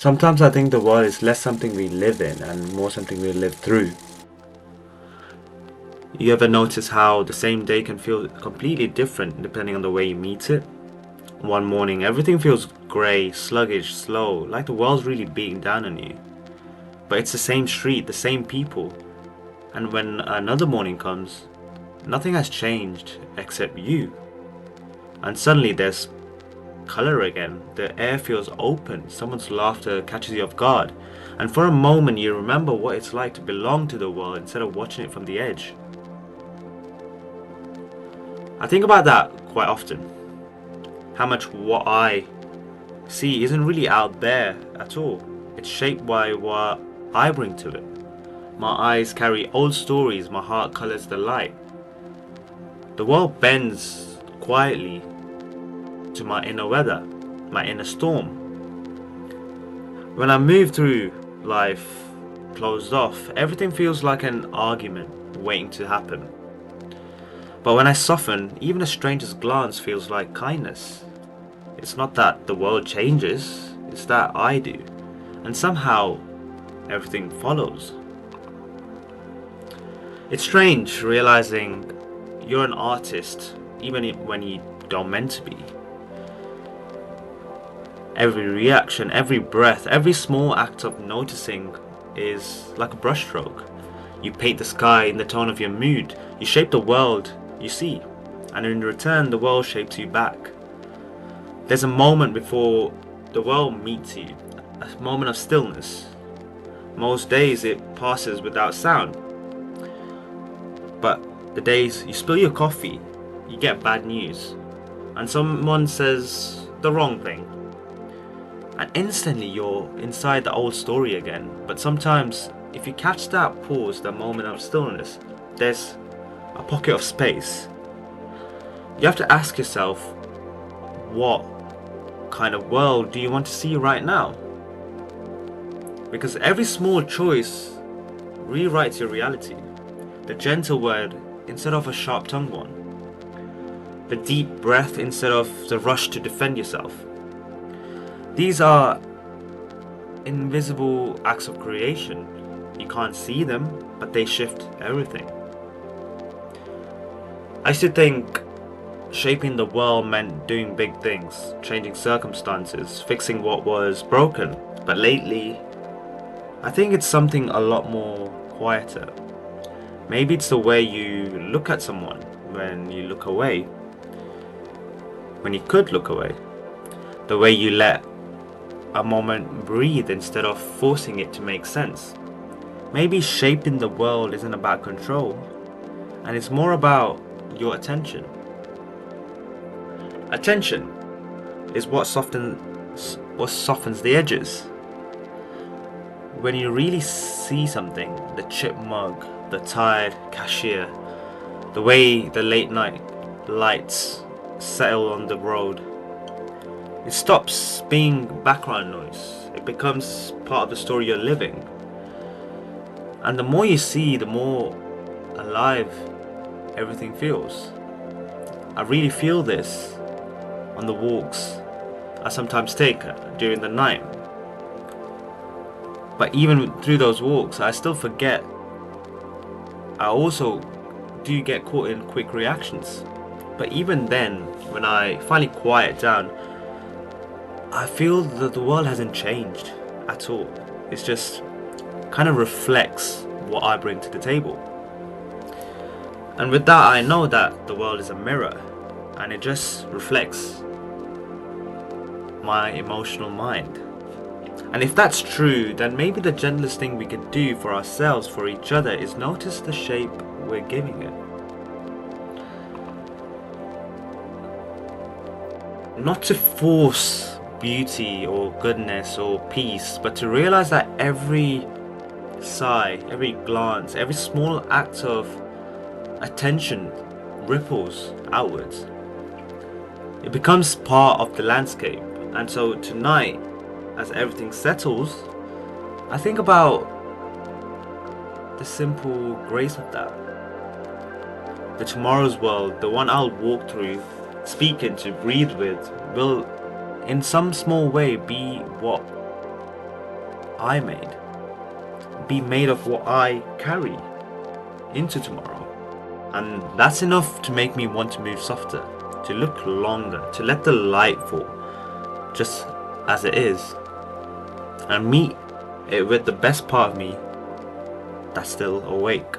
Sometimes I think the world is less something we live in and more something we live through. You ever notice how the same day can feel completely different depending on the way you meet it? One morning, everything feels grey, sluggish, slow, like the world's really beating down on you. But it's the same street, the same people. And when another morning comes, nothing has changed except you. And suddenly there's color again. The air feels open. Someone's laughter catches you off guard. And for a moment, you remember what it's like to belong to the world instead of watching it from the edge. I think about that quite often. How much what I see isn't really out there at all. It's shaped by what I bring to it. My eyes carry old stories, my heart colors the light. The world bends quietly to my inner weather, my inner storm. When I move through life closed off, everything feels like an argument waiting to happen. But when I soften, even a stranger's glance feels like kindness. It's not that the world changes, it's that I do. And somehow, everything follows. It's strange realizing you're an artist, even when you don't meant to be. Every reaction, every breath, every small act of noticing is like a brushstroke. You paint the sky in the tone of your mood, you shape the world you see, and in return, the world shapes you back. There's a moment before the world meets you, a moment of stillness. Most days it passes without sound, but the days you spill your coffee, you get bad news, and someone says the wrong thing. And instantly you're inside the old story again. But sometimes, if you catch that pause, that moment of stillness, there's a pocket of space. You have to ask yourself, what kind of world do you want to see right now? Because every small choice rewrites your reality. The gentle word instead of a sharp-tongued one. The deep breath instead of the rush to defend yourself. These are invisible acts of creation. You can't see them, but they shift everything. I used to think shaping the world meant doing big things, changing circumstances, fixing what was broken. But lately, I think it's something a lot more quieter. Maybe it's the way you look at someone when you look away, when you could look away. The way you let a moment breathe instead of forcing it to make sense. Maybe shaping the world isn't about control, and it's more about your attention. Attention is what softens the edges. When you really see something, the chipped mug, the tired cashier, the way the late night lights settle on the road, it stops being background noise. It becomes part of the story you're living. And the more you see, the more alive everything feels. I really feel this on the walks I sometimes take during the night. But even through those walks, I still forget. I also do get caught in quick reactions. But even then, when I finally quiet down, I feel that the world hasn't changed at all. It's just kind of reflects what I bring to the table. And with that, I know that the world is a mirror, and it just reflects my emotional mind. And if that's true, then maybe the gentlest thing we could do for ourselves, for each other, is notice the shape we're giving it. Not to force beauty or goodness or peace, but to realize that every sigh, every glance, every small act of attention ripples outwards. It becomes part of the landscape. And so tonight, as everything settles, I think about the simple grace of that. The tomorrow's world, the one I'll walk through, speak into, breathe with, will in some small way be what I made. Be made of what I carry into tomorrow. And that's enough to make me want to move softer, to look longer, to let the light fall just as it is, and meet it with the best part of me that's still awake.